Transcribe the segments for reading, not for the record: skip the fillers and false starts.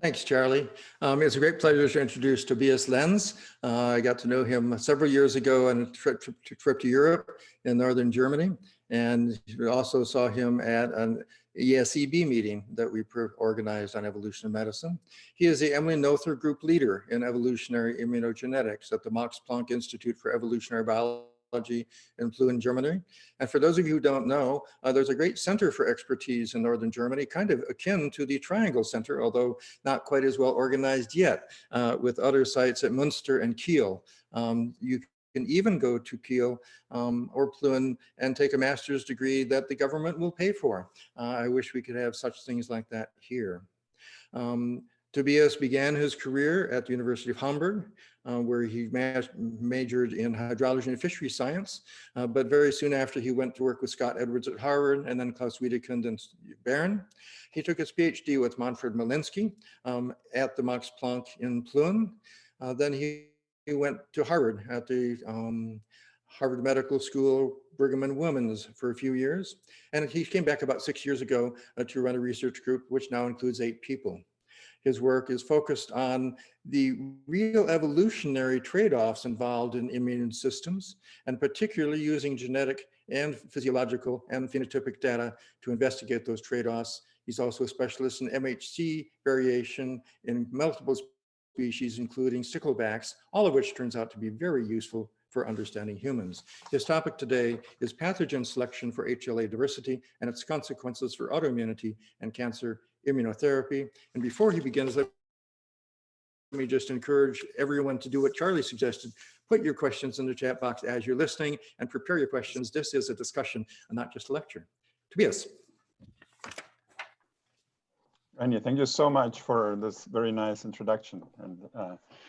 Thanks, Charlie. It's a great pleasure to introduce Tobias Lenz. I got to know him several years ago on a trip to Europe in northern Germany, and we also saw him at an ESEB meeting that we organized on evolutionary medicine. He is the Emily Noether Group leader in evolutionary immunogenetics at the Max Planck Institute for Evolutionary Biology in Ploen, Germany. And for those of you who don't know, there's a great center for expertise in northern Germany, kind of akin to the Triangle Center, although not quite as well organized yet, with other sites at Münster and Kiel. You can even go to Kiel or Ploen and take a master's degree that the government will pay for. I wish we could have such things like that here. Tobias began his career at the University of Hamburg, where he majored in hydrology and fishery science, but very soon after he went to work with Scott Edwards at Harvard and then Klaus Wiedekind and Bern. He took his PhD with Manfred Malinsky at the Max Planck in Ploen. Then he went to Harvard at the Harvard Medical School, Brigham and Women's for a few years. And he came back about 6 years ago to run a research group, which now includes 8 people. His work is focused on the real evolutionary trade-offs involved in immune systems, and particularly using genetic and physiological and phenotypic data to investigate those trade-offs. He's also a specialist in MHC variation in multiple species, including sticklebacks, all of which turns out to be very useful for understanding humans. His topic today is pathogen selection for HLA diversity and its consequences for autoimmunity and cancer immunotherapy. And before he begins, let me just encourage everyone to do what Charlie suggested. Put your questions in the chat box as you're listening and prepare your questions. This is a discussion and not just a lecture. Tobias. Anya, thank you so much for this very nice introduction. And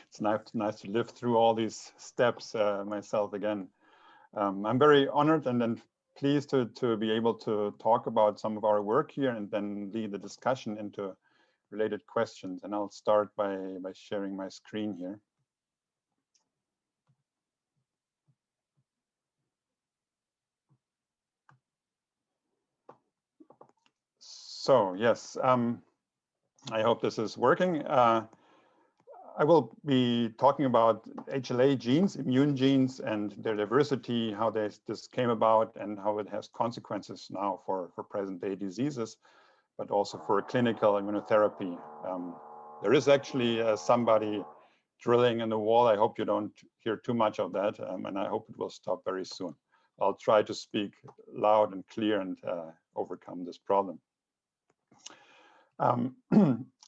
it's nice to live through all these steps myself again. I'm very honored and then pleased to be able to talk about some of our work here and then lead the discussion into related questions. And I'll start by sharing my screen here. So yes, I hope this is working. I will be talking about HLA genes, immune genes, and their diversity, how this came about, and how it has consequences now for present-day diseases, but also for clinical immunotherapy. There is actually somebody drilling in the wall. I hope you don't hear too much of that, and I hope it will stop very soon. I'll try to speak loud and clear and overcome this problem.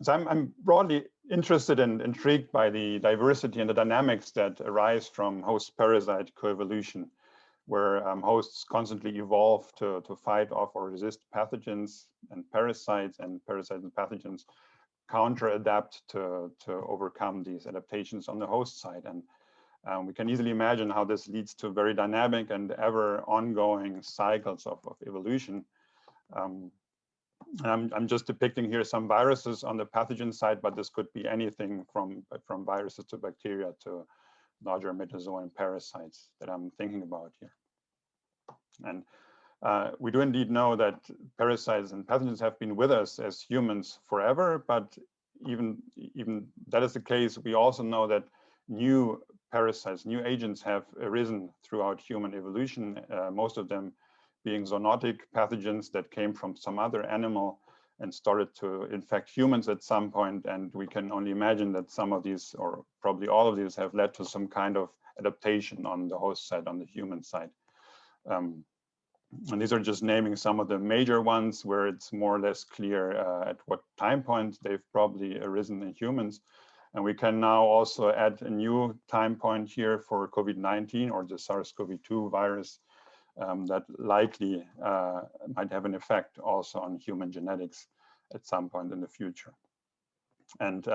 So I'm broadly interested and intrigued by the diversity and the dynamics that arise from host-parasite coevolution, where hosts constantly evolve to fight off or resist pathogens and parasites and pathogens counter-adapt to overcome these adaptations on the host side. And we can easily imagine how this leads to very dynamic and ever ongoing cycles of evolution. I'm just depicting here some viruses on the pathogen side, but this could be anything from viruses to bacteria to larger metazoan parasites that I'm thinking about here. And we do indeed know that parasites and pathogens have been with us as humans forever, but even that is the case, we also know that new parasites, new agents have arisen throughout human evolution, most of them being zoonotic pathogens that came from some other animal and started to infect humans at some point. And we can only imagine that some of these, or probably all of these, have led to some kind of adaptation on the host side, on the human side. And these are just naming some of the major ones where it's more or less clear at what time point they've probably arisen in humans. And we can now also add a new time point here for COVID-19 or the SARS-CoV-2 virus, that likely might have an effect also on human genetics at some point in the future. And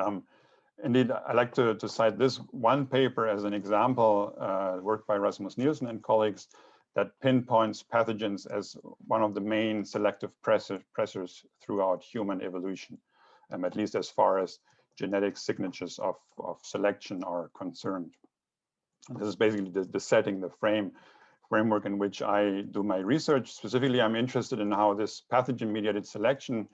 indeed, I like to cite this one paper as an example, work by Rasmus Nielsen and colleagues, that pinpoints pathogens as one of the main selective pressures throughout human evolution, at least as far as genetic signatures of selection are concerned. And this is basically the setting, the framework in which I do my research. Specifically, I'm interested in how this pathogen-mediated selection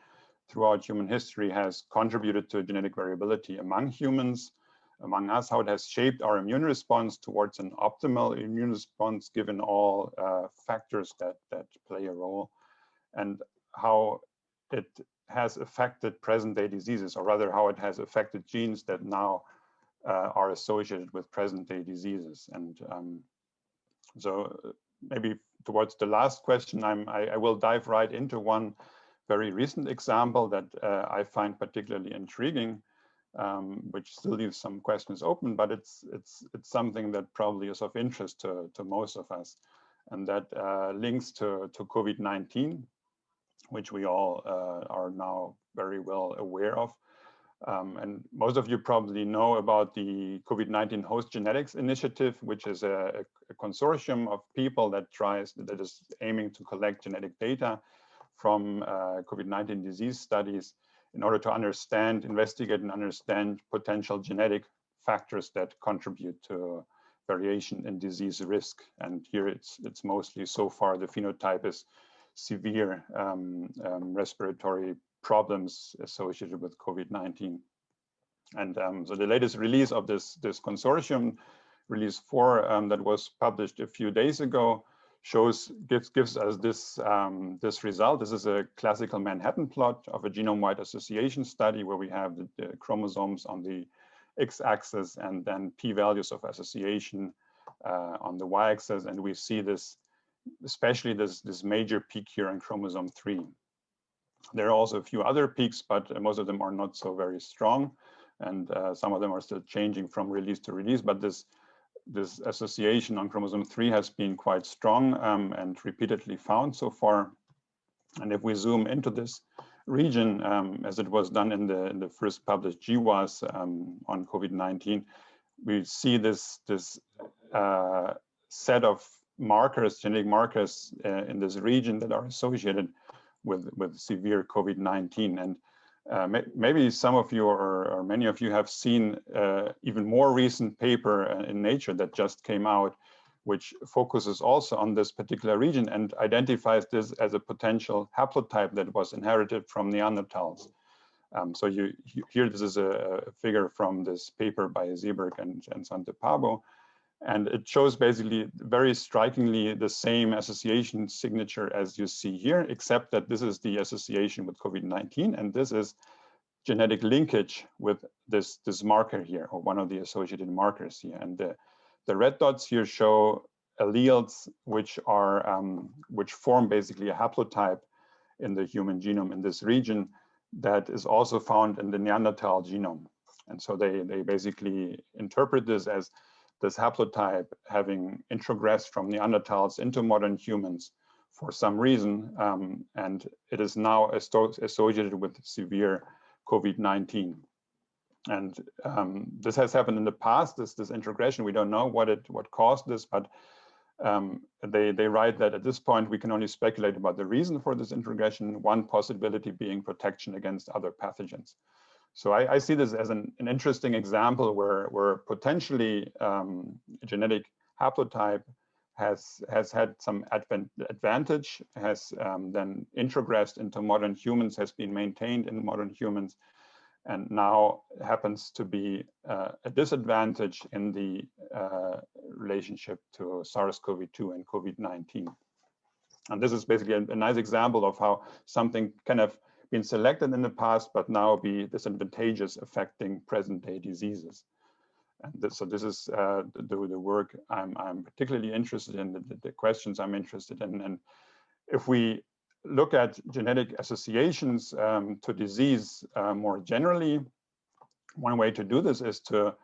throughout human history has contributed to genetic variability among humans, among us, how it has shaped our immune response towards an optimal immune response given all factors that play a role, and how it has affected present-day diseases, or rather how it has affected genes that now are associated with present-day diseases. And so maybe towards the last question, I will dive right into one very recent example that I find particularly intriguing, which still leaves some questions open, but it's something that probably is of interest to most of us, and that links to COVID-19, which we all are now very well aware of. And most of you probably know about the COVID-19 Host Genetics Initiative, which is a consortium of people that is aiming to collect genetic data from COVID-19 disease studies in order to investigate and understand potential genetic factors that contribute to variation in disease risk. And here it's mostly, so far, the phenotype is severe respiratory problems associated with COVID-19. And so the latest release of this consortium, release 4, that was published a few days ago, gives us this result. This is a classical Manhattan plot of a genome-wide association study where we have the chromosomes on the x-axis and then p-values of association on the y-axis, and we see this, especially this major peak here in chromosome 3. There are also a few other peaks, but most of them are not so very strong, and some of them are still changing from release to release. But this association on chromosome 3 has been quite strong and repeatedly found so far. And if we zoom into this region, as it was done in the first published GWAS on COVID-19, we see this set of markers, genetic markers in this region that are associated with severe COVID-19. And maybe some of you or many of you have seen even more recent paper in Nature that just came out, which focuses also on this particular region and identifies this as a potential haplotype that was inherited from Neanderthals. So here, this is a figure from this paper by Seeberg and Santepabo. And it shows basically very strikingly the same association signature as you see here, except that this is the association with COVID-19, and this is genetic linkage with this marker here, or one of the associated markers here. And the red dots here show alleles which form basically a haplotype in the human genome in this region that is also found in the Neanderthal genome. And so they basically interpret this as this haplotype having introgressed from Neanderthals into modern humans for some reason, and it is now associated with severe COVID-19. And this has happened in the past, this introgression. We don't know what caused this, but they write that at this point we can only speculate about the reason for this introgression, one possibility being protection against other pathogens. So I see this as an interesting example where potentially a genetic haplotype has had some advantage, has then introgressed into modern humans, has been maintained in modern humans, and now happens to be a disadvantage in the relationship to SARS-CoV-2 and COVID-19. And this is basically a nice example of how something kind of been selected in the past, but now be disadvantageous, affecting present-day diseases. And so this is the work I'm particularly interested in, the questions I'm interested in. And if we look at genetic associations to disease more generally, one way to do this is to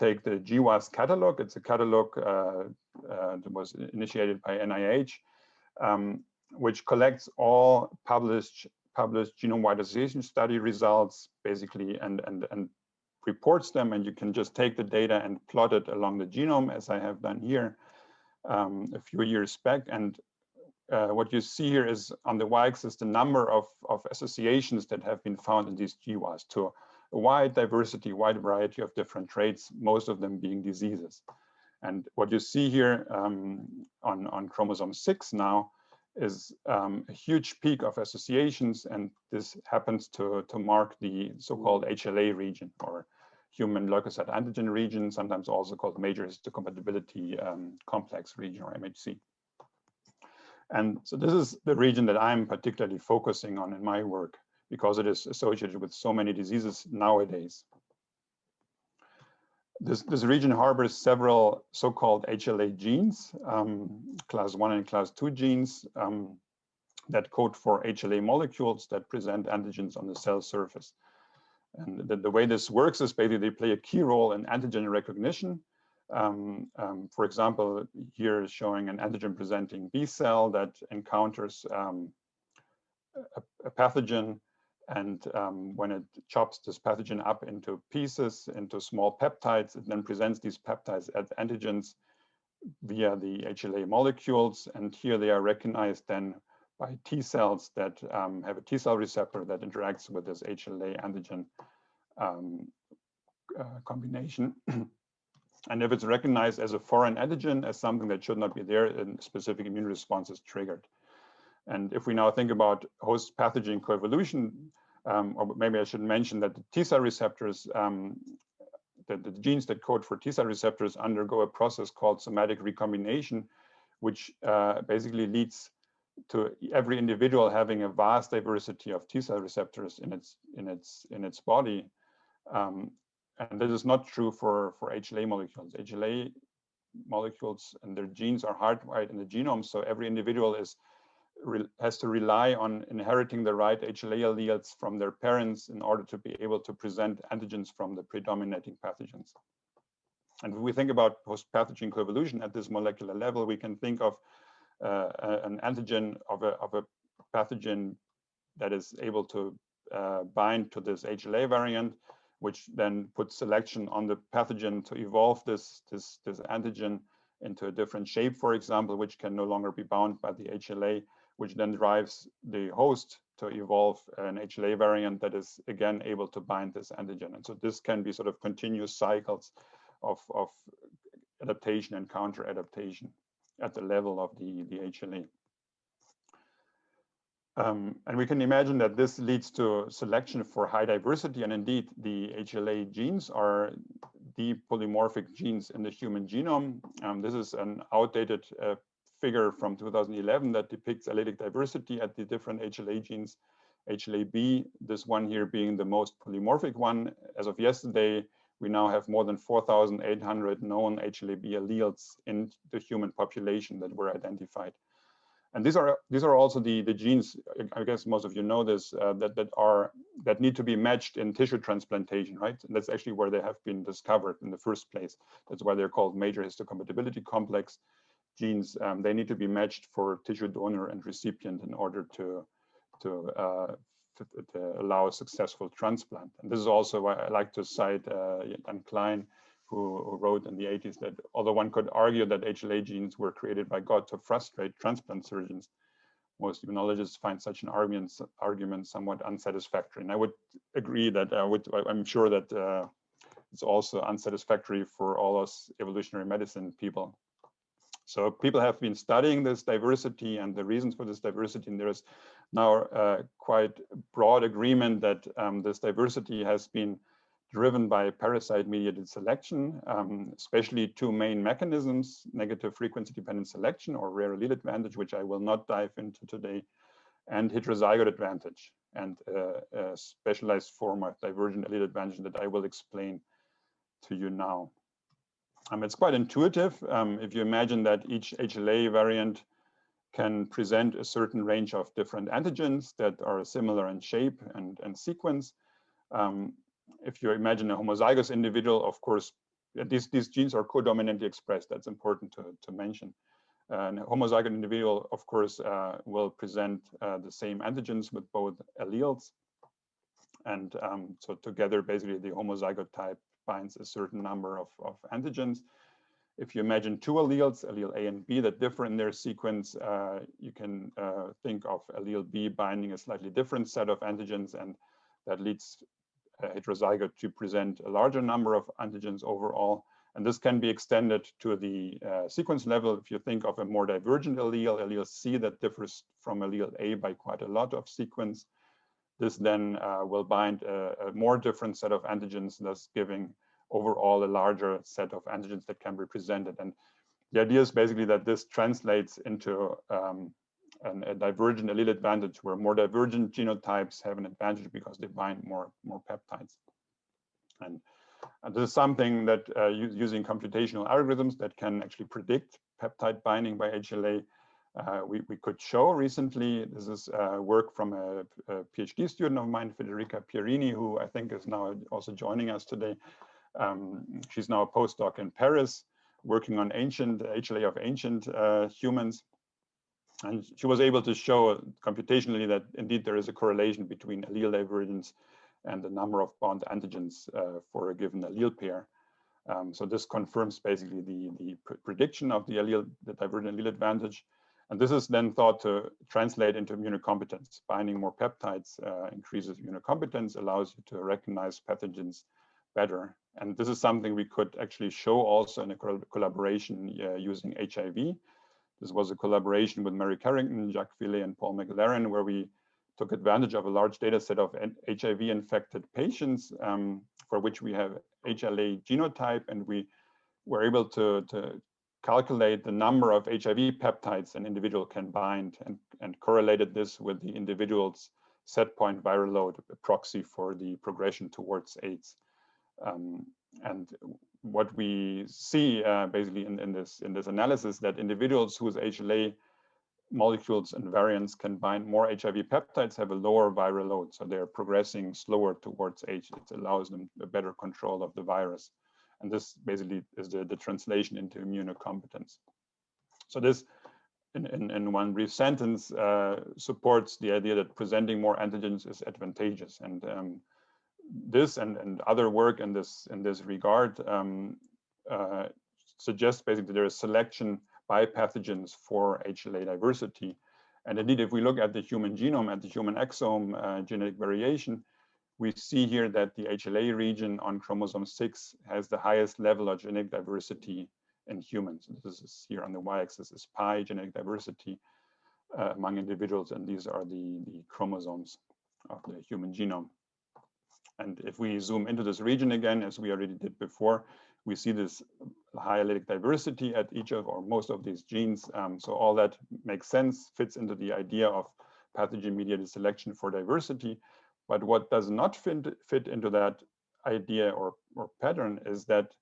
take the GWAS catalog. It's a catalog that was initiated by NIH, which collects all published genome-wide association study results, basically, and reports them, and you can just take the data and plot it along the genome, as I have done here a few years back. And what you see here is on the y-axis the number of associations that have been found in these GWAS to a wide variety of different traits, most of them being diseases. And what you see here on chromosome 6 now is a huge peak of associations, and this happens to mark the so-called HLA region, or human leukocyte antigen region, sometimes also called major histocompatibility complex region, or MHC. And so this is the region that I'm particularly focusing on in my work, because it is associated with so many diseases nowadays. This region harbors several so-called HLA genes, class 1 and class 2 genes, that code for HLA molecules that present antigens on the cell surface. And the way this works is basically they play a key role in antigen recognition. For example, here is showing an antigen presenting B cell that encounters a pathogen, and when it chops this pathogen up into pieces, into small peptides, it then presents these peptides as antigens via the HLA molecules. And here they are recognized then by T cells that have a T cell receptor that interacts with this HLA antigen combination. And if it's recognized as a foreign antigen, as something that should not be there, a specific immune response is triggered. And if we now think about host pathogen coevolution, or maybe I should mention that the T cell receptors, the genes that code for T cell receptors undergo a process called somatic recombination, which basically leads to every individual having a vast diversity of T cell receptors in its body. And this is not true for HLA molecules. HLA molecules and their genes are hardwired in the genome, so every individual has to rely on inheriting the right HLA alleles from their parents in order to be able to present antigens from the predominating pathogens. And if we think about host-pathogen coevolution at this molecular level, we can think of an antigen of a pathogen that is able to bind to this HLA variant, which then puts selection on the pathogen to evolve this antigen into a different shape, for example, which can no longer be bound by the HLA, which then drives the host to evolve an HLA variant that is again able to bind this antigen. And so this can be sort of continuous cycles of adaptation and counter adaptation at the level of the HLA. And we can imagine that this leads to selection for high diversity, and indeed the HLA genes are the polymorphic genes in the human genome. This is an outdated figure from 2011 that depicts allelic diversity at the different HLA genes. HLA-B, this one here being the most polymorphic one. As of yesterday, we now have more than 4,800 known HLA-B alleles in the human population that were identified. And these are also the genes, I guess most of you know this, that need to be matched in tissue transplantation, right? And that's actually where they have been discovered in the first place. That's why they're called major histocompatibility complex genes. They need to be matched for tissue donor and recipient in order to allow a successful transplant. And this is also why I like to cite Jan Klein, who wrote in the 80s that although one could argue that HLA genes were created by God to frustrate transplant surgeons, most immunologists find such an argument somewhat unsatisfactory. And I would agree that I'm sure that it's also unsatisfactory for all us evolutionary medicine people. So people have been studying this diversity and the reasons for this diversity, and there is now quite broad agreement that this diversity has been driven by parasite-mediated selection, especially two main mechanisms: negative frequency-dependent selection, or rare allele advantage, which I will not dive into today, and heterozygote advantage, and a specialized form of divergent allele advantage that I will explain to you now. It's quite intuitive. If you imagine that each HLA variant can present a certain range of different antigens that are similar in shape and sequence. If you imagine a homozygous individual, of course, these genes are codominantly expressed. That's important to mention. And a homozygous individual, of course, will present the same antigens with both alleles. And so together, basically, the homozygote type binds a certain number of antigens. If you imagine two alleles, allele A and B, that differ in their sequence, you can think of allele B binding a slightly different set of antigens, and that leads a heterozygote to present a larger number of antigens overall. And this can be extended to the sequence level. If you think of a more divergent allele, allele C that differs from allele A by quite a lot of sequence, this then will bind a more different set of antigens, thus giving overall a larger set of antigens that can be presented. And the idea is basically that this translates into a divergent allele advantage, where more divergent genotypes have an advantage because they bind more peptides. And this is something that using computational algorithms that can actually predict peptide binding by HLA, we could show recently. This is work from a PhD student of mine, Federica Pierini, who I think is now also joining us today. She's now a postdoc in Paris, working on ancient HLA of ancient humans. And she was able to show computationally that indeed there is a correlation between allele divergence and the number of bound antigens for a given allele pair. So this confirms basically the prediction of the divergent allele advantage. And this is then thought to translate into immunocompetence. Binding more peptides increases immunocompetence, allows you to recognize pathogens better. And this is something we could actually show also in a collaboration using HIV. This was a collaboration with Mary Carrington, Jacques Villet, and Paul McLaren, where we took advantage of a large data set of HIV-infected patients for which we have HLA genotype, and we were able to calculate the number of HIV peptides an individual can bind, and correlated this with the individual's set point viral load, a proxy for the progression towards AIDS. And what we see basically in this analysis, that individuals whose HLA molecules and variants can bind more HIV peptides have a lower viral load, so they're progressing slower towards AIDS. It allows them a better control of the virus, and this basically is the translation into immunocompetence. So this, in one brief sentence, supports the idea that presenting more antigens is advantageous, and this and other work in this regard suggests basically there is selection by pathogens for HLA diversity. And indeed, if we look at the human genome, at the human exome genetic variation, we see here that the HLA region on chromosome 6 has the highest level of genetic diversity in humans. This is here on the y-axis is pi genetic diversity among individuals, and these are the chromosomes of the human genome. And if we zoom into this region again, as we already did before, we see this high allelic diversity at each of or most of these genes. So all that makes sense, fits into the idea of pathogen-mediated selection for diversity. But what does not fit into that idea or pattern is that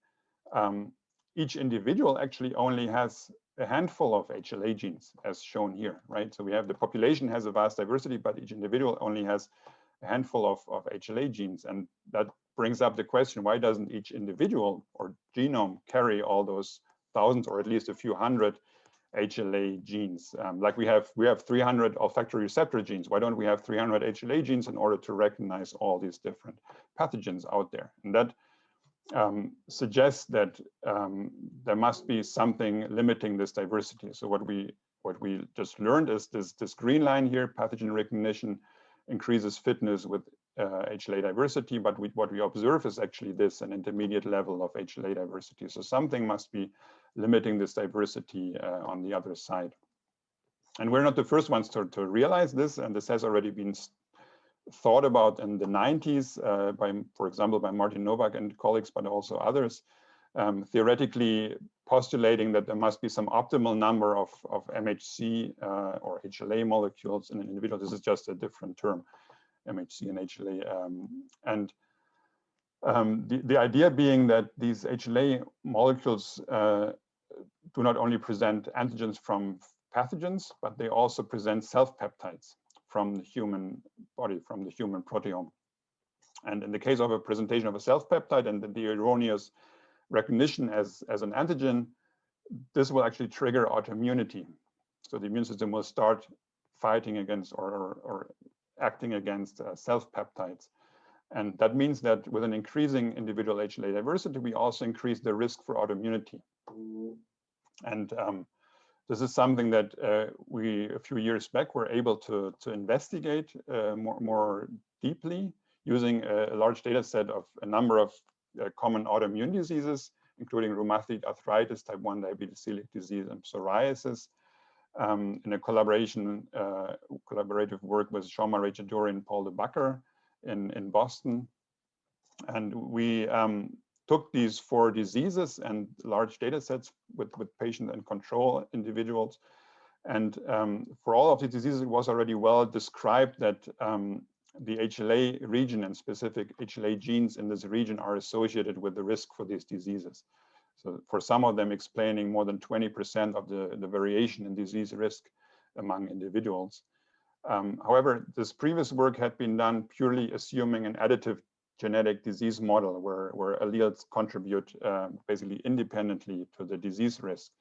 each individual actually only has a handful of HLA genes, as shown here, right? So we have the population has a vast diversity, but each individual only has a handful of HLA genes. And that brings up the question, why doesn't each individual or genome carry all those thousands or at least a few hundred HLA genes? Like we have 300 olfactory receptor genes. Why don't we have 300 HLA genes in order to recognize all these different pathogens out there? And that suggests that there must be something limiting this diversity. So what we just learned is this green line here, pathogen recognition increases fitness with HLA diversity, but what we observe is actually an intermediate level of HLA diversity. So something must be limiting this diversity on the other side. And we're not the first ones to realize this, and this has already been thought about in the 90s, for example, by Martin Novak and colleagues, but also others, theoretically postulating that there must be some optimal number of MHC or HLA molecules in an individual. This is just a different term, MHC and HLA. The idea being that these HLA molecules do not only present antigens from pathogens, but they also present self-peptides from the human body, from the human proteome. And in the case of a presentation of a self-peptide and the erroneous recognition as an antigen, this will actually trigger autoimmunity. So the immune system will start fighting against or acting against self-peptides. And that means that with an increasing individual HLA diversity, we also increase the risk for autoimmunity. And this is something that we, a few years back, were able to investigate more deeply using a large data set of a number of common autoimmune diseases including rheumatoid arthritis, type 1 diabetes, celiac disease, and psoriasis. In a collaborative work with Jean-Marie Jadouri and Paul de Backer in Boston. And we took these 4 diseases and large data sets with patient and control individuals. And for all of these diseases, it was already well described that the HLA region and specific HLA genes in this region are associated with the risk for these diseases. So for some of them, explaining more than 20% of the variation in disease risk among individuals. However, this previous work had been done purely assuming an additive genetic disease model where alleles contribute basically independently to the disease risk.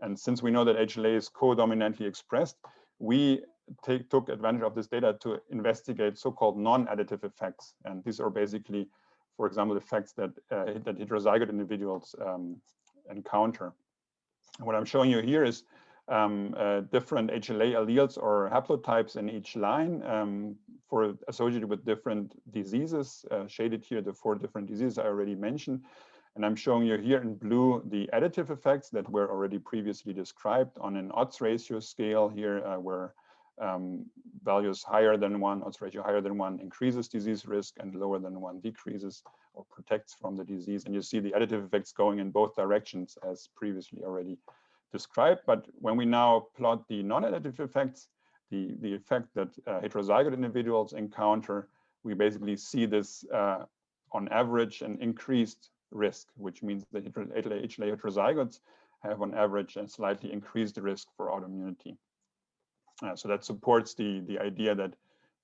And since we know that HLA is co-dominantly expressed, we took advantage of this data to investigate so-called non-additive effects. And these are basically, for example, effects that heterozygote individuals encounter. And what I'm showing you here is different HLA alleles or haplotypes in each line associated with different diseases, shaded here, the 4 different diseases I already mentioned. And I'm showing you here in blue the additive effects that were already previously described on an odds ratio scale here, where values higher than 1, odds ratio higher than 1 increases disease risk and lower than 1 decreases or protects from the disease. And you see the additive effects going in both directions as previously already described. But when we now plot the non-additive effects, the effect that heterozygote individuals encounter, we basically see this on average an increased risk, which means that HLA heterozygotes have on average a slightly increased risk for autoimmunity. So that supports the idea that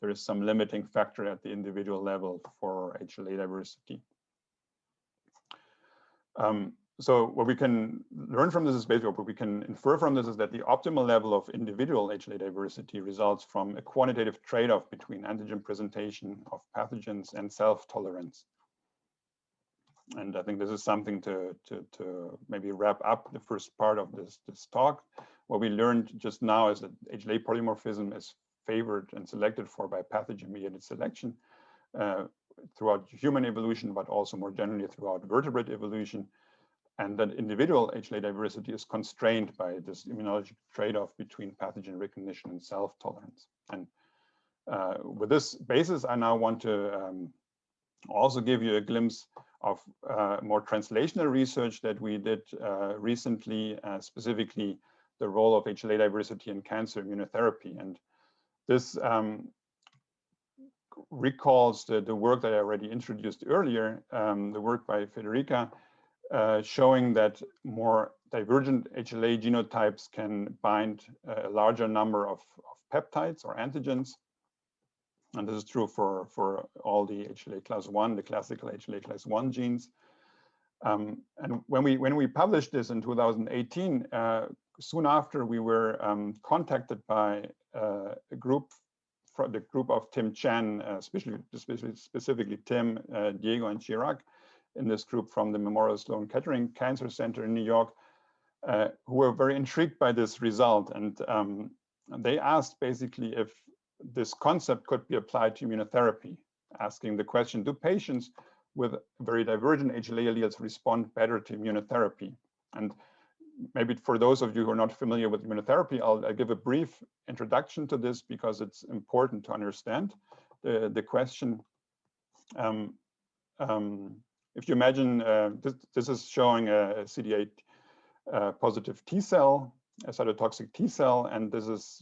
there is some limiting factor at the individual level for HLA diversity. So what we can learn from this is basically what we can infer from this is that the optimal level of individual HLA diversity results from a quantitative trade-off between antigen presentation of pathogens and self-tolerance. And I think this is something to maybe wrap up the first part of this talk. What we learned just now is that HLA polymorphism is favored and selected for by pathogen-mediated selection throughout human evolution, but also more generally throughout vertebrate evolution. And that individual HLA diversity is constrained by this immunologic trade-off between pathogen recognition and self-tolerance. And with this basis, I now want to also give you a glimpse of more translational research that we did recently, specifically the role of HLA diversity in cancer immunotherapy. And this recalls the work that I already introduced earlier, the work by Federica, showing that more divergent HLA genotypes can bind a larger number of peptides or antigens. And this is true for all the HLA class 1, the classical HLA class 1 genes. And when we published this in 2018, soon after we were contacted by a group, the group of Tim Chan, specifically Tim, Diego, and Chirac, in this group from the Memorial Sloan Kettering Cancer Center in New York, who were very intrigued by this result. And they asked basically if this concept could be applied to immunotherapy, asking the question, do patients with very divergent HLA alleles respond better to immunotherapy? And maybe for those of you who are not familiar with immunotherapy, I'll give a brief introduction to this because it's important to understand the question. If you imagine, this is showing a CD8 positive T cell, a cytotoxic T cell, and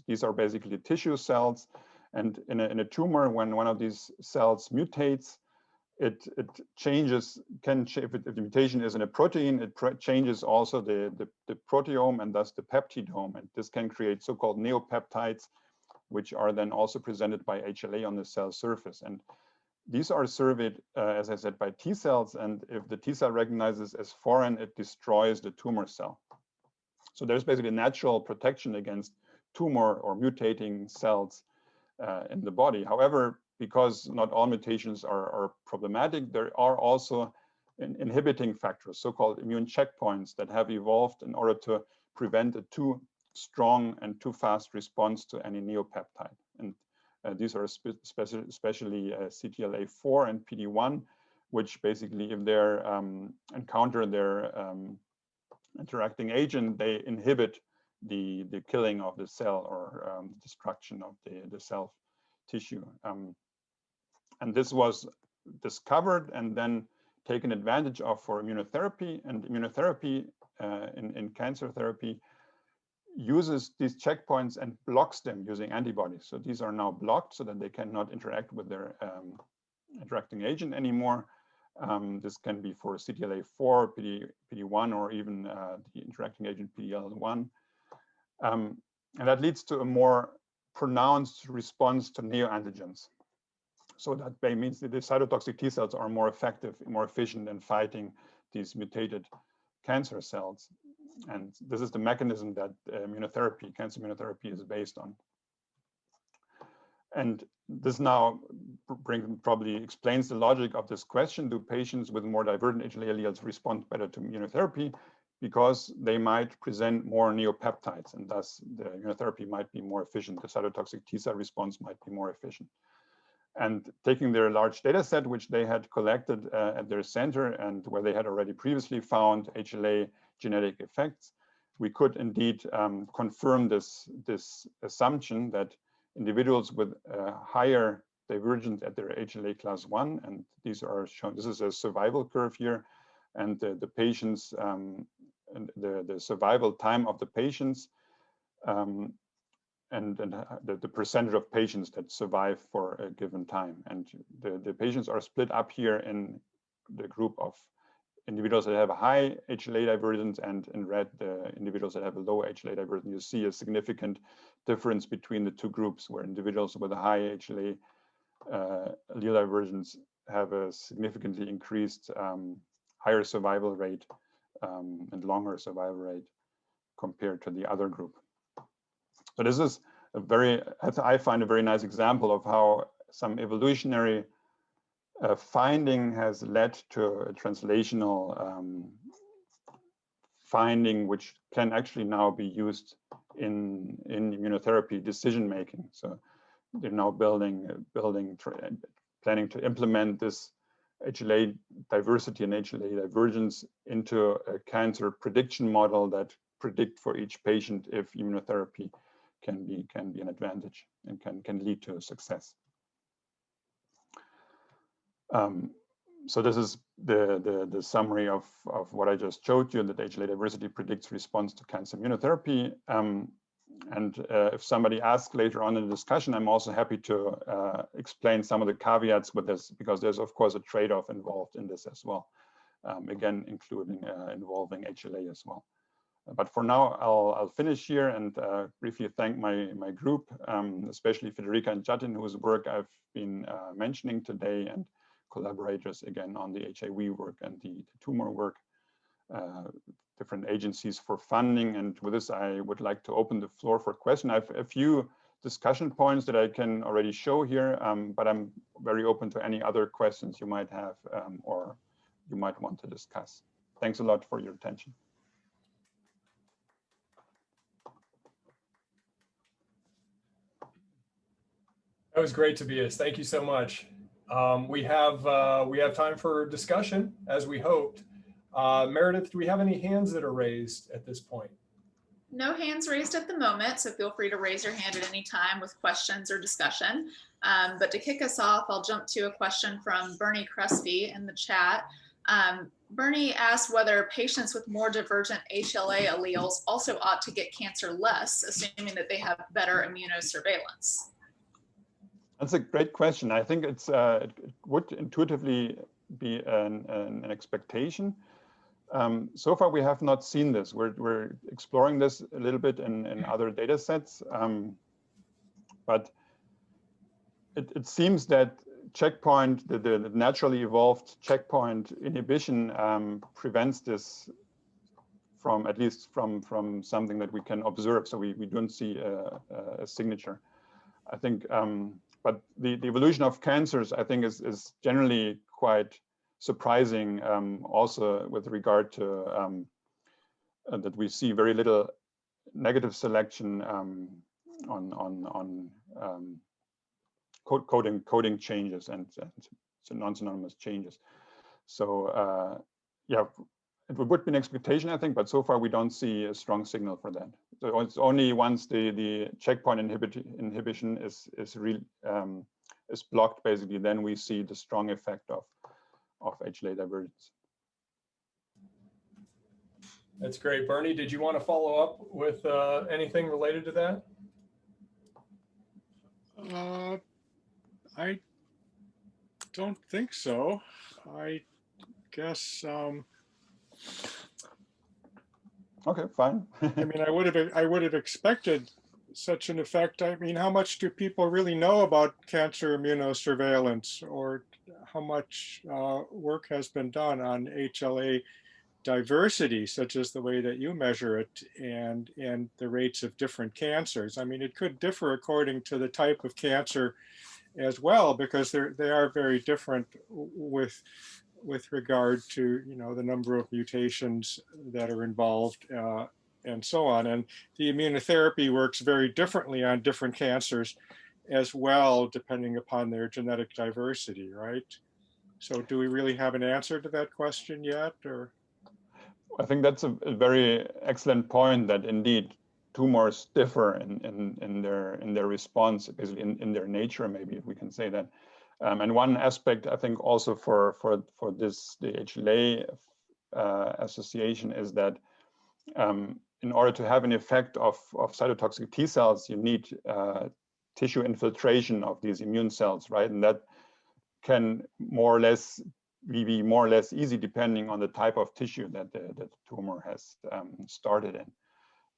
these are basically tissue cells. And in a tumor, when one of these cells mutates, it changes, if the mutation is in a protein, it changes also the proteome and thus the peptidome. And this can create so-called neopeptides, which are then also presented by HLA on the cell surface. And these are surveyed, as I said, by T cells. And if the T cell recognizes as foreign, it destroys the tumor cell. So there's basically natural protection against tumor or mutating cells in the body. However, because not all mutations are problematic, there are also inhibiting factors, so-called immune checkpoints that have evolved in order to prevent a too strong and too fast response to any neopeptide. And these are especially CTLA-4 and PD-1, which basically, if they encounter their interacting agent, they inhibit the killing of the cell or destruction of the cell tissue. And this was discovered and then taken advantage of for immunotherapy. And immunotherapy in cancer therapy uses these checkpoints and blocks them using antibodies. So these are now blocked so that they cannot interact with their interacting agent anymore. This can be for CTLA-4, PD-1, or even the interacting agent PD-L1. And that leads to a more pronounced response to neoantigens. So that means that the cytotoxic T cells are more effective, more efficient in fighting these mutated cancer cells. And this is the mechanism that immunotherapy, cancer immunotherapy, is based on. And this now probably explains the logic of this question: do patients with more divergent HLA alleles respond better to immunotherapy? Because they might present more neopeptides, and thus the immunotherapy might be more efficient. The cytotoxic T cell response might be more efficient. And taking their large data set, which they had collected at their center and where they had already previously found HLA genetic effects, we could indeed confirm this assumption that individuals with higher divergence at their HLA class 1, and these are shown, this is a survival curve here, and the patients, and the survival time of the patients, and the percentage of patients that survive for a given time. And the patients are split up here in the group of individuals that have a high HLA divergence, and in red, the individuals that have a low HLA divergence. You see a significant difference between the two groups, where individuals with a high HLA allele divergence have a significantly increased higher survival rate and longer survival rate compared to the other group. So this is a very, I find, a very nice example of how some evolutionary finding has led to a translational finding, which can actually now be used in immunotherapy decision making. So they're now planning to implement this HLA diversity and HLA divergence into a cancer prediction model that predict for each patient if immunotherapy can be an advantage and can lead to success. So this is the summary of what I just showed you, that HLA diversity predicts response to cancer immunotherapy. And if somebody asks later on in the discussion, I'm also happy to explain some of the caveats with this, because there's of course a trade-off involved in this as well. Again, including involving HLA as well. But for now, I'll finish here and briefly thank my group, especially Federica and Jatin, whose work I've been mentioning today, and collaborators again on the HIV work and the tumor work, different agencies for funding. And with this, I would like to open the floor for questions. I have a few discussion points that I can already show here, but I'm very open to any other questions you might have or you might want to discuss. Thanks a lot for your attention. That was great, Tobias. Thank you so much. We have time for discussion, as we hoped. Meredith, do we have any hands that are raised at this point? No hands raised at the moment, so feel free to raise your hand at any time with questions or discussion. But to kick us off, I'll jump to a question from Bernie Crespi in the chat. Bernie asked whether patients with more divergent HLA alleles also ought to get cancer less, assuming that they have better immunosurveillance. That's a great question. I think it would intuitively be an expectation. So far, we have not seen this. We're exploring this a little bit in other data sets, but it seems that checkpoint, the naturally evolved checkpoint inhibition prevents this from, at least from something that we can observe. So we don't see a signature. I think, but the evolution of cancers, I think, is generally quite surprising, also with regard to that we see very little negative selection on coding changes and non-synonymous changes. So yeah, it would be an expectation, I think, but so far we don't see a strong signal for that. So it's only once the checkpoint inhibition is blocked, basically, then we see the strong effect of HLA divergence. That's great. Bernie, did you want to follow up with anything related to that? I don't think so. I guess. Okay, fine. I mean, I would have expected such an effect. I mean, how much do people really know about cancer immunosurveillance, or how much work has been done on HLA diversity, such as the way that you measure it, and the rates of different cancers? I mean, it could differ according to the type of cancer as well, because they are very different with regard to, you know, the number of mutations that are involved and so on. And the immunotherapy works very differently on different cancers as well, depending upon their genetic diversity, right? So do we really have an answer to that question yet, or? I think that's a very excellent point, that indeed tumors differ in their response, basically in their nature, maybe, if we can say that. And one aspect, I think, also for this, the HLA association, is that in order to have an effect of cytotoxic T cells, you need tissue infiltration of these immune cells, right? And that can more or less be more or less easy depending on the type of tissue that the tumor has started in.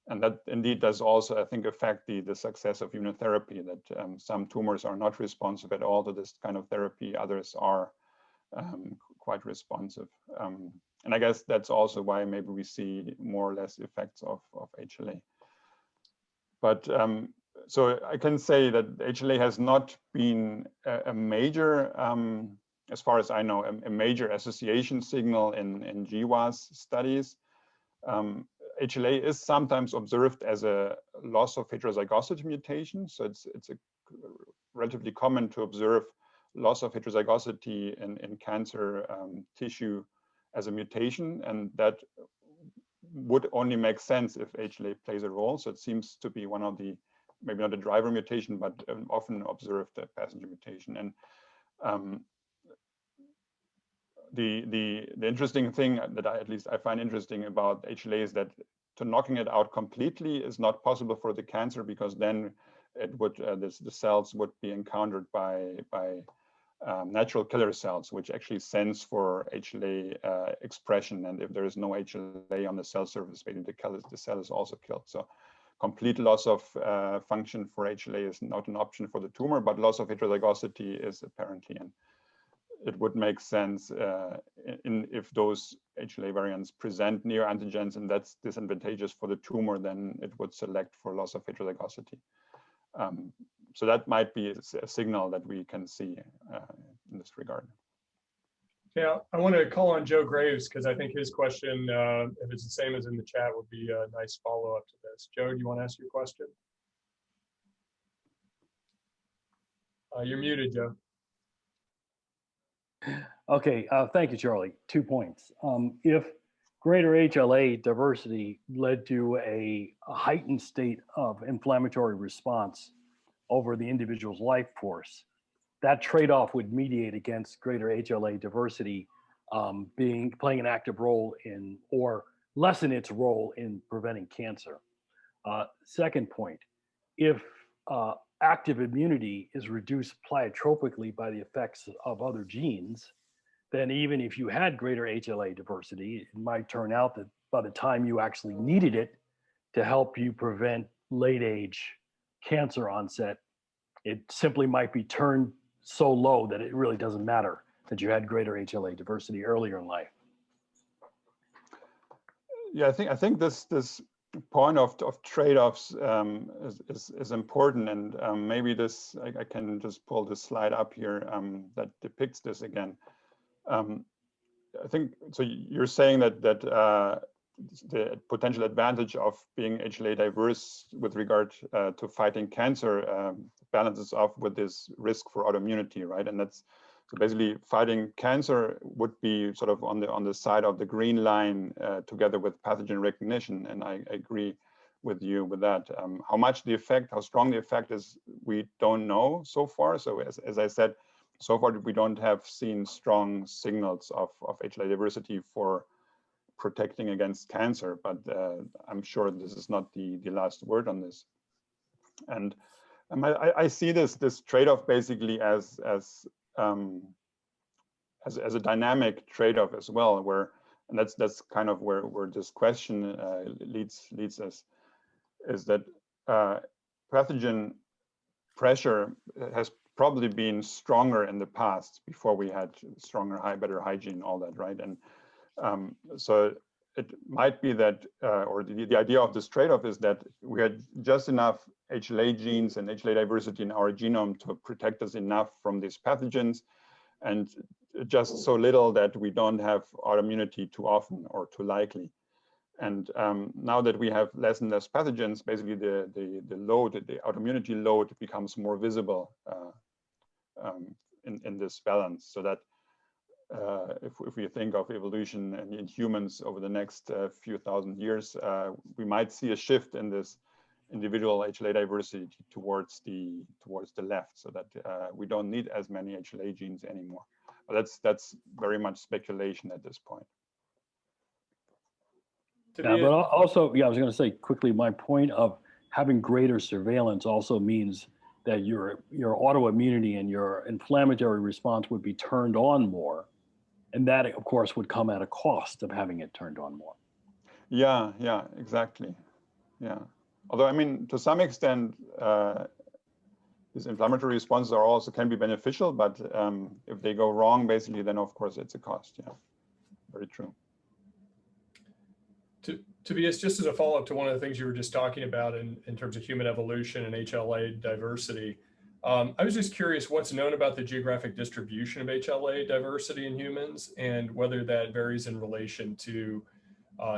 And that indeed does also, I think, affect the success of immunotherapy, that some tumors are not responsive at all to this kind of therapy, others are quite responsive. And I guess that's also why maybe we see more or less effects of HLA. But so I can say that HLA has not been a major, as far as I know, a major association signal in GWAS studies. HLA is sometimes observed as a loss of heterozygosity mutation. So it's relatively common to observe loss of heterozygosity in cancer tissue as a mutation. And that would only make sense if HLA plays a role. So it seems to be one of the, maybe not a driver mutation, but often observed a passenger mutation. And the interesting thing that at least I find interesting about HLA is that to knocking it out completely is not possible for the cancer, because then it would the cells would be encountered by natural killer cells, which actually sense for HLA expression. And if there is no HLA on the cell surface, basically the cell is also killed. So complete loss of function for HLA is not an option for the tumor, but loss of heterozygosity is apparently. And it would make sense if those HLA variants present near antigens and that's disadvantageous for the tumor, then it would select for loss of heterozygosity. So that might be a signal that we can see in this regard. Yeah, I want to call on Joe Graves, because I think his question, if it's the same as in the chat, would be a nice follow-up to this. Joe, do you want to ask your question? You're muted, Joe. Okay, thank you, Charlie. 2 points. If greater HLA diversity led to a heightened state of inflammatory response over the individual's life course, that trade-off would mediate against greater HLA diversity playing an active role in, or lessen its role in, preventing cancer. Second point, if active immunity is reduced pleiotropically by the effects of other genes, then even if you had greater HLA diversity, it might turn out that by the time you actually needed it to help you prevent late age cancer onset, it simply might be turned so low that it really doesn't matter that you had greater HLA diversity earlier in life. Yeah, I think this point of trade-offs is important, and maybe this I can just pull this slide up here that depicts this again. I think so. You're saying that the potential advantage of being HLA diverse with regard to fighting cancer balances off with this risk for autoimmunity, right? And that's So basically, fighting cancer would be sort of on the side of the green line together with pathogen recognition, and I agree with you with that. How much the effect, how strong the effect is, we don't know so far. So as I said, so far we don't have seen strong signals of HLA diversity for protecting against cancer, but I'm sure this is not the last word on this. And I see this trade-off basically as a dynamic trade-off as well, where, and that's kind of where this question leads us, is that pathogen pressure has probably been stronger in the past before we had stronger, better hygiene, all that, right? And so it might be that, or the idea of this trade-off is that we had just enough HLA genes and HLA diversity in our genome to protect us enough from these pathogens, and just so little that we don't have autoimmunity too often or too likely. And now that we have less and less pathogens, basically the load, the autoimmunity load becomes more visible in this balance. So that if we think of evolution in humans over the next few thousand years, we might see a shift in this individual HLA diversity towards the left, so that we don't need as many HLA genes anymore. But that's very much speculation at this point. Yeah, but also, yeah, I was going to say quickly, my point of having greater surveillance also means that your autoimmunity and your inflammatory response would be turned on more. And that, of course, would come at a cost of having it turned on more. Yeah, exactly. Yeah. Although, I mean, to some extent, these inflammatory responses can be beneficial, but if they go wrong, basically, then of course it's a cost. Yeah, very true. Tobias, just as a follow-up to one of the things you were just talking about in terms of human evolution and HLA diversity, I was just curious what's known about the geographic distribution of HLA diversity in humans, and whether that varies in relation to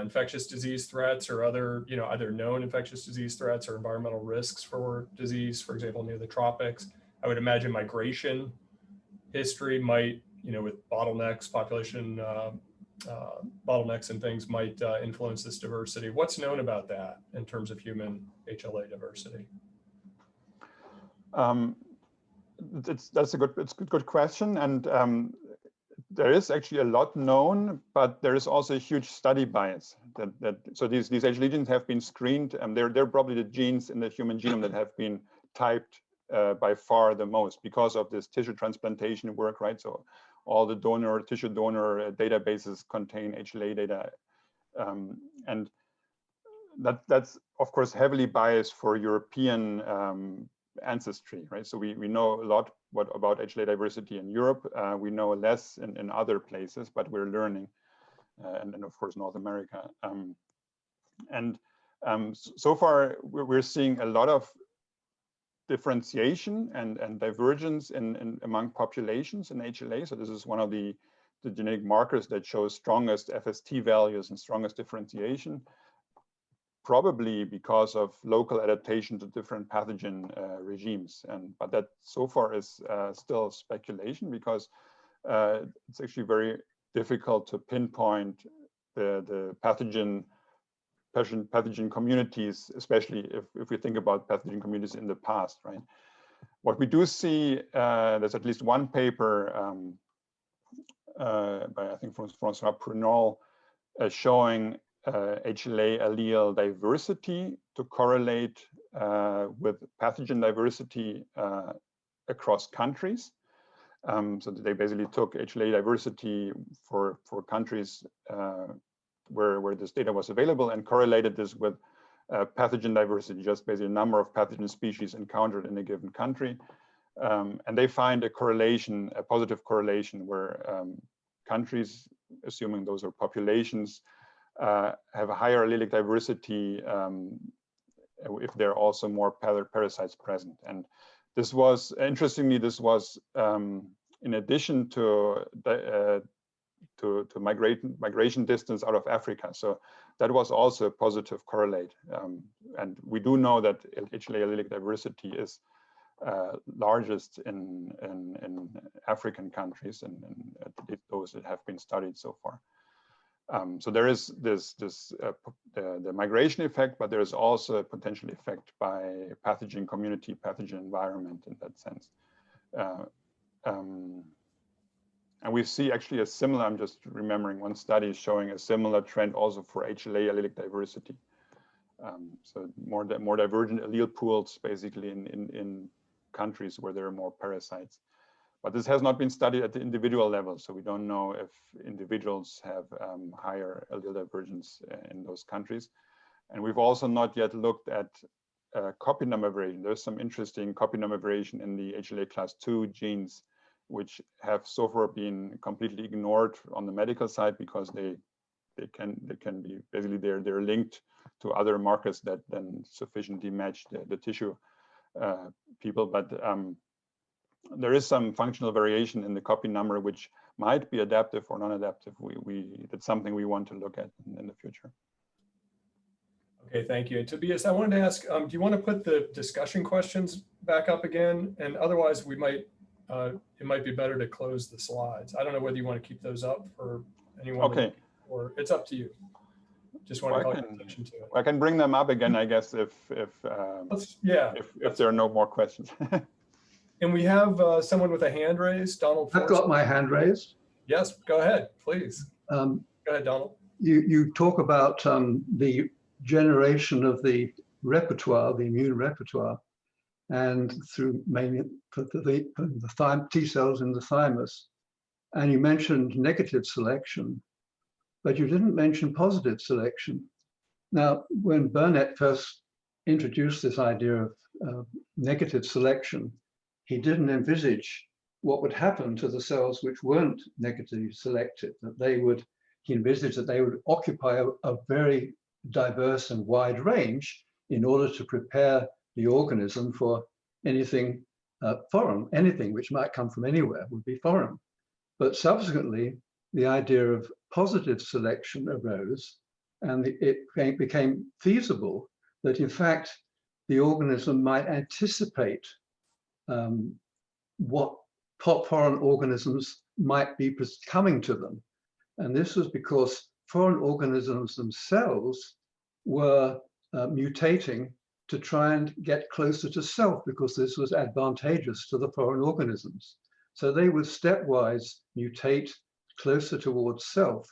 infectious disease threats or other, either known infectious disease threats or environmental risks for disease, for example, near the tropics. I would imagine migration history might, with bottlenecks, population bottlenecks and things might influence this diversity. What's known about that in terms of human HLA diversity? That's a good question, and there is actually a lot known, but there is also a huge study bias. So these HLA genes have been screened, and they're probably the genes in the human genome that have been typed by far the most because of this tissue transplantation work, right? So all the tissue donor databases contain HLA data, and that's of course heavily biased for European ancestry, right? So we know a lot about HLA diversity in Europe. We know less in other places, but we're learning, and of course North America. So far we're seeing a lot of differentiation and divergence among populations in HLA. So this is one of the genetic markers that shows strongest FST values and strongest differentiation, probably because of local adaptation to different pathogen regimes. But that so far is still speculation, because it's actually very difficult to pinpoint the pathogen communities, especially if we think about pathogen communities in the past, right? What we do see, there's at least one paper by, I think, François Prunol, showing HLA allele diversity to correlate with pathogen diversity across countries. So they basically took HLA diversity for countries where this data was available and correlated this with pathogen diversity, just basically a number of pathogen species encountered in a given country. And they find a correlation, a positive correlation, where countries, assuming those are populations, have a higher allelic diversity if there are also more parasites present. And this was, interestingly, this was in addition to migration distance out of Africa. So that was also a positive correlate. And we do know that HLA allelic diversity is largest in African countries, and at least those that have been studied so far. So there is the migration effect, but there is also a potential effect by pathogen community, pathogen environment in that sense. And we see actually a similar, I'm just remembering one study showing a similar trend also for HLA allelic diversity. So more divergent allele pools basically in countries where there are more parasites. But this has not been studied at the individual level, so we don't know if individuals have higher allele divergence in those countries. And we've also not yet looked at copy number variation. There's some interesting copy number variation in the HLA class 2 genes, which have so far been completely ignored on the medical side because they can be basically they're linked to other markers that then sufficiently match the tissue people, but there is some functional variation in the copy number, which might be adaptive or non-adaptive. That's something we want to look at in the future. Okay, thank you. And Tobias, I wanted to ask, do you want to put the discussion questions back up again? And otherwise, we might it might be better to close the slides. I don't know whether you want to keep those up for anyone. Okay. Or it's up to you. Just want to call your attention to it. I can bring them up again, I guess, if there are no more questions. And we have someone with a hand raised, Donald. I've got my hand raised. Yes, go ahead, please. Go ahead, Donald. You talk about the generation of the repertoire, the immune repertoire, and through mainly the T cells in the thymus. And you mentioned negative selection, but you didn't mention positive selection. Now, when Burnett first introduced this idea of negative selection, he didn't envisage what would happen to the cells which weren't negatively selected, that he envisaged that they would occupy a very diverse and wide range in order to prepare the organism for anything foreign. Anything which might come from anywhere would be foreign. But subsequently, the idea of positive selection arose, and it became feasible that in fact the organism might anticipate what foreign organisms might be coming to them. And this was because foreign organisms themselves were mutating to try and get closer to self, because this was advantageous to the foreign organisms. So they would stepwise mutate closer towards self.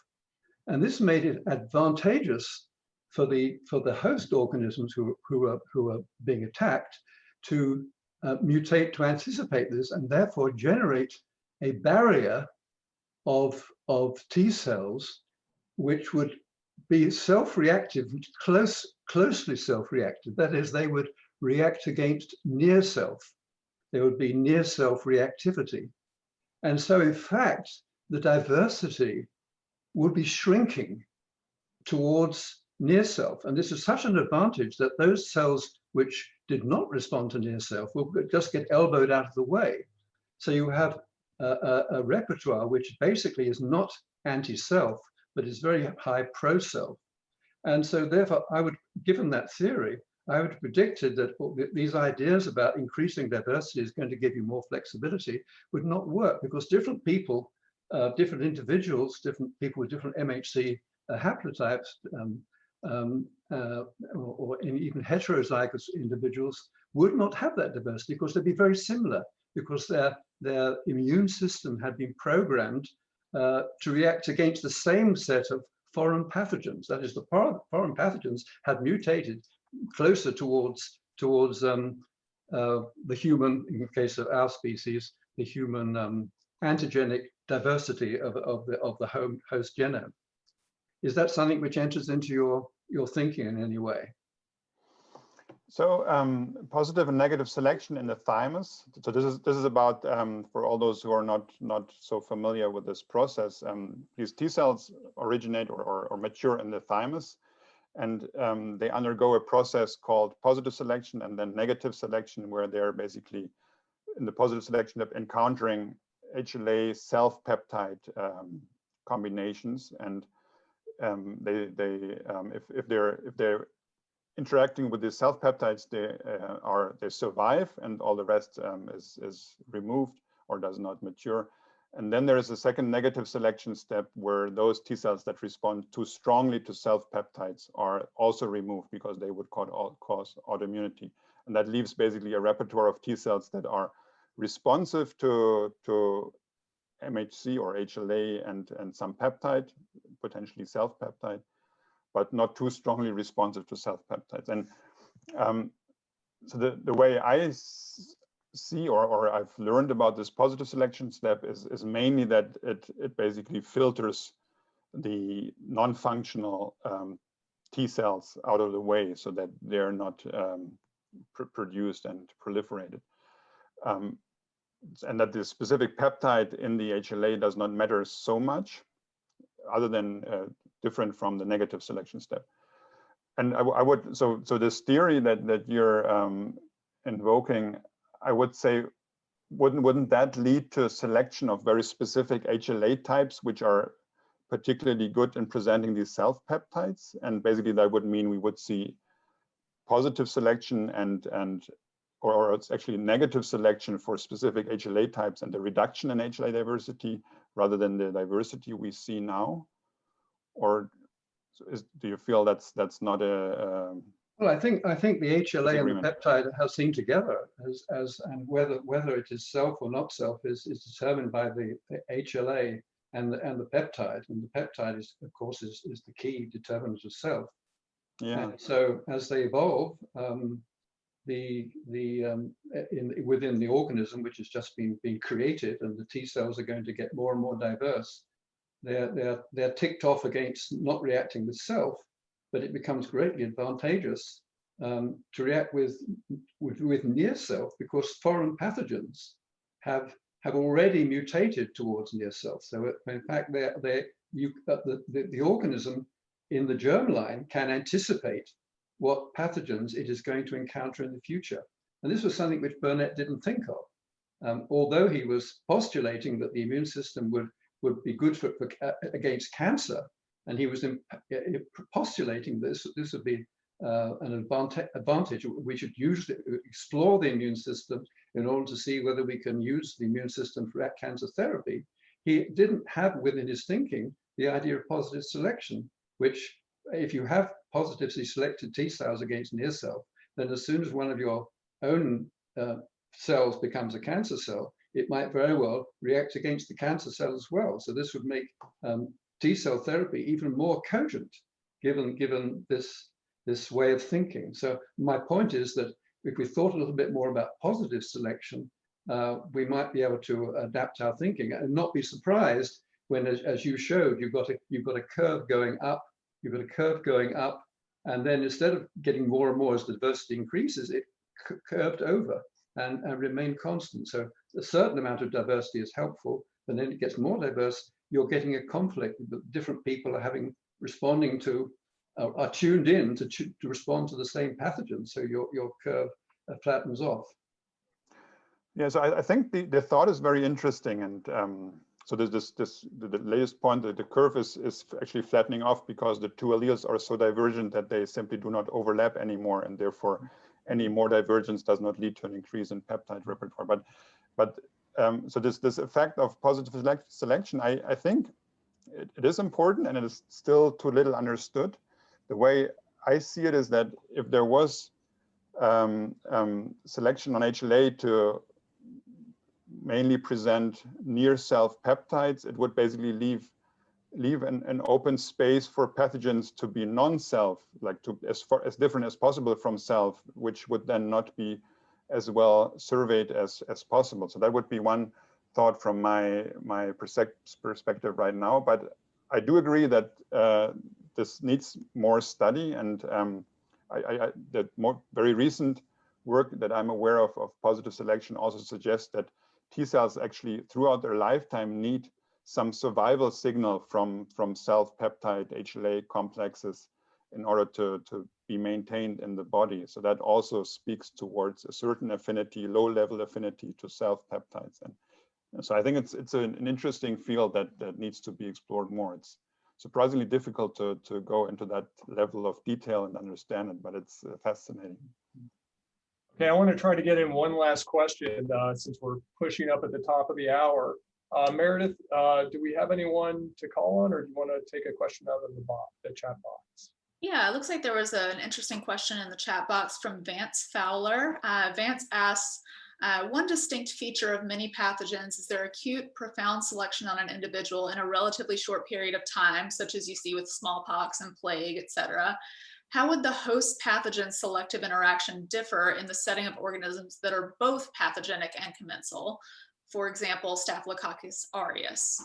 And this made it advantageous for the host organisms who are being attacked to mutate to anticipate this, and therefore generate a barrier of T cells which would be self-reactive, closely self-reactive. That is, they would react against near self. There would be near self reactivity. And so in fact, the diversity would be shrinking towards near self. And this is such an advantage that those cells which did not respond to near self will just get elbowed out of the way. So you have a repertoire which basically is not anti-self, but is very high pro-self. And so therefore, given that theory, I would have predicted that these ideas about increasing diversity is going to give you more flexibility would not work, because different people, different individuals, different people with different MHC haplotypes, or even heterozygous individuals would not have that diversity, because they'd be very similar, because their immune system had been programmed to react against the same set of foreign pathogens. That is, the foreign pathogens had mutated closer towards the human, in the case of our species, the human antigenic diversity of the host genome. Is that something which enters into your thinking in any way? So positive and negative selection in the thymus. So this is about, for all those who are not so familiar with this process, these T cells originate or mature in the thymus, and they undergo a process called positive selection and then negative selection, where they're basically in the positive selection of encountering HLA self-peptide combinations, and if they're interacting with the self-peptides, they survive, and all the rest is removed or does not mature. And then there is a second negative selection step where those T cells that respond too strongly to self-peptides are also removed because they would cause autoimmunity. And that leaves basically a repertoire of T cells that are responsive to MHC or HLA and some peptide, potentially self-peptide, but not too strongly responsive to self-peptides. And so the way I see or I've learned about this positive selection step is mainly that it basically filters the non-functional T cells out of the way so that they're not produced and proliferated. And that the specific peptide in the HLA does not matter so much, other than different from the negative selection step. And I would, so this theory that you're invoking, I would say, wouldn't that lead to a selection of very specific HLA types, which are particularly good in presenting these self-peptides? And basically that would mean we would see positive selection or it's actually negative selection for specific HLA types and the reduction in HLA diversity rather than the diversity we see now? Or do you feel that's not a well, I think the HLA and agreement? the peptide are seen together and whether it is self or not self is determined by the HLA and the peptide. And the peptide is, of course, is the key determinant of self. Yeah. And so as they evolve, within the organism, which has just been created, and the T cells are going to get more and more diverse, they're ticked off against not reacting with self, but it becomes greatly advantageous to react with near self, because foreign pathogens have already mutated towards near self. So in fact, the organism in the germline can anticipate what pathogens it is going to encounter in the future. And this was something which Burnett didn't think of. Although he was postulating that the immune system would be good against cancer, and he was postulating this would be an advantage. We should usually explore the immune system in order to see whether we can use the immune system for cancer therapy. He didn't have within his thinking the idea of positive selection, which if you have positively selected T cells against near self, then as soon as one of your own cells becomes a cancer cell, it might very well react against the cancer cell as well. So this would make T cell therapy even more cogent, given this way of thinking. So my point is that if we thought a little bit more about positive selection, we might be able to adapt our thinking and not be surprised when, as you showed, you've got a curve going up. You've got a curve going up, and then instead of getting more and more as the diversity increases, it curved over and remained constant. So a certain amount of diversity is helpful, but then it gets more diverse. You're getting a conflict that different people are responding to, are tuned in to respond to the same pathogen. So your curve flattens off. Yeah, so I think the thought is very interesting, and so there's the latest point that the curve is actually flattening off because the two alleles are so divergent that they simply do not overlap anymore, and therefore any more divergence does not lead to an increase in peptide repertoire. But so this effect of positive selection, I think it is important, and it is still too little understood. The way I see it is that if there was selection on HLA to mainly present near self peptides, it would basically leave an open space for pathogens to be non-self, like to as different as possible from self, which would then not be as well surveyed as possible. So that would be one thought from my perspective right now. But I do agree that this needs more study, and that very recent work that I'm aware of positive selection also suggests that T cells actually throughout their lifetime need some survival signal from self-peptide HLA complexes in order to be maintained in the body. So that also speaks towards a certain affinity, low-level affinity to self-peptides. And so I think it's an interesting field that needs to be explored more. surprisingly difficult to go into that level of detail and understand it, but it's fascinating. Okay, I want to try to get in one last question since we're pushing up at the top of the hour. Meredith, do we have anyone to call on, or do you want to take a question out of the chat box? Yeah, it looks like there was an interesting question in the chat box from Vance Fowler. Vance asks, one distinct feature of many pathogens is their acute, profound selection on an individual in a relatively short period of time, such as you see with smallpox and plague, etc. How would the host pathogen selective interaction differ in the setting of organisms that are both pathogenic and commensal? For example, Staphylococcus aureus.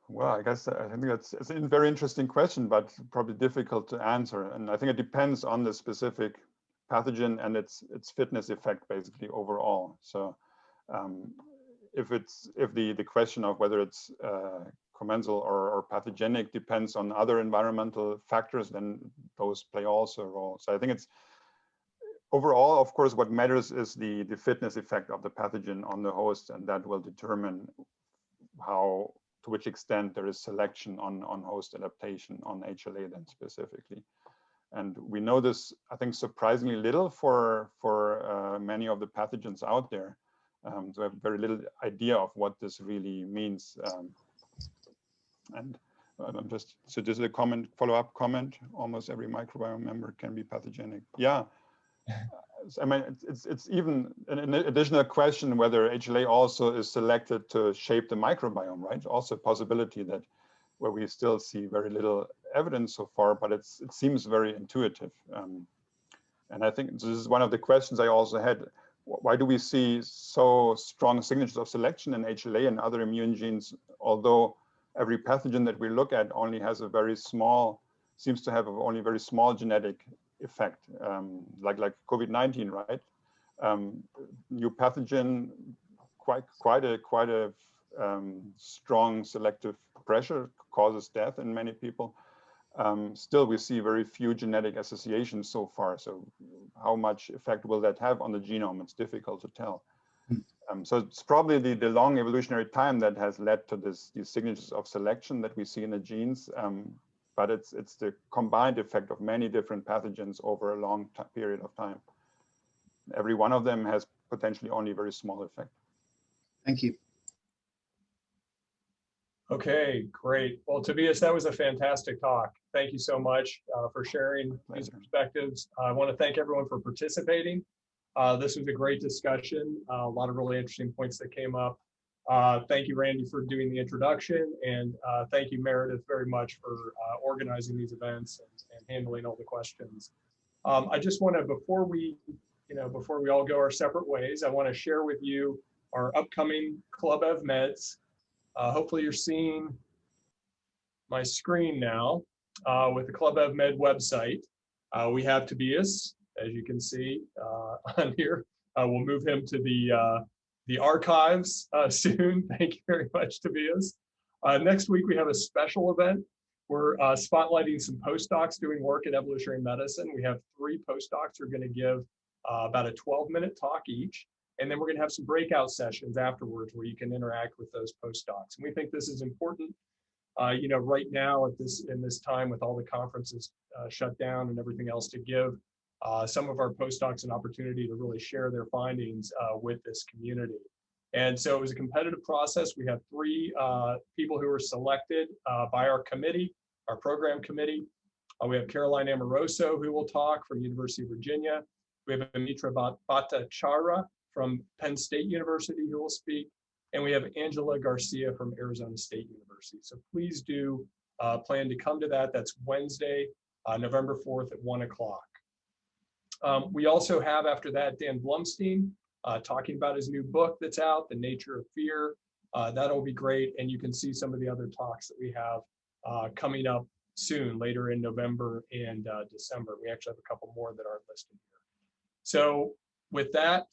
Well, I guess I think it's a very interesting question, but probably difficult to answer. And I think it depends on the specific pathogen and its fitness effect, basically overall. So if the question of whether it's commensal or pathogenic depends on other environmental factors, then those play also a role. So I think it's overall, of course, what matters is the fitness effect of the pathogen on the host, and that will determine to which extent there is selection on host adaptation on HLA then specifically. And we know this, I think, surprisingly little for many of the pathogens out there. So I have very little idea of what this really means. And I'm just, so this is a follow-up comment. Almost every microbiome member can be pathogenic. Yeah. I mean, it's even an additional question whether HLA also is selected to shape the microbiome, right? Also a possibility that where we still see very little evidence so far, but it seems very intuitive. And I think this is one of the questions I also had. Why do we see so strong signatures of selection in HLA and other immune genes, although every pathogen that we look at only has a very small, seems to have only a very small genetic effect, like COVID-19, right? New pathogen, quite a strong selective pressure causes death in many people. Still, we see very few genetic associations so far. So how much effect will that have on the genome? It's difficult to tell. So it's probably the long evolutionary time that has led to these signatures of selection that we see in the genes. But it's the combined effect of many different pathogens over a long period of time. Every one of them has potentially only a very small effect. Thank you. Okay, great. Well, Tobias, that was a fantastic talk. Thank you so much for sharing these perspectives. I want to thank everyone for participating. This was a great discussion. A lot of really interesting points that came up. Thank you, Randy, for doing the introduction, and thank you, Meredith, very much for organizing these events and handling all the questions. I just want to, before we all go our separate ways, I want to share with you our upcoming Club EvMeds. Hopefully, you're seeing my screen now with the Club EvMed website. We have Tobias, as you can see on here. We'll move him to the archives soon. Thank you very much, Tobias. Next week, we have a special event. We're spotlighting some postdocs doing work in evolutionary medicine. We have 3 postdocs who are going to give about a 12-minute talk each. And then we're going to have some breakout sessions afterwards where you can interact with those postdocs. And we think this is important, right now in this time with all the conferences shut down and everything else, to give some of our postdocs an opportunity to really share their findings with this community. And so it was a competitive process. We have 3 people who were selected by our committee, our program committee. We have Caroline Amoroso, who will talk from University of Virginia. We have Amitra Bhattacharya from Penn State University who will speak. And we have Angela Garcia from Arizona State University. So please do plan to come to that. That's Wednesday, November 4th at 1 o'clock. We also have, after that, Dan Blumstein talking about his new book that's out, The Nature of Fear. That'll be great. And you can see some of the other talks that we have coming up soon, later in November and December. We actually have a couple more that aren't listed here. So with that,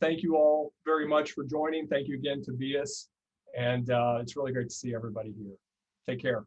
thank you all very much for joining. Thank you again, Tobias. And it's really great to see everybody here. Take care.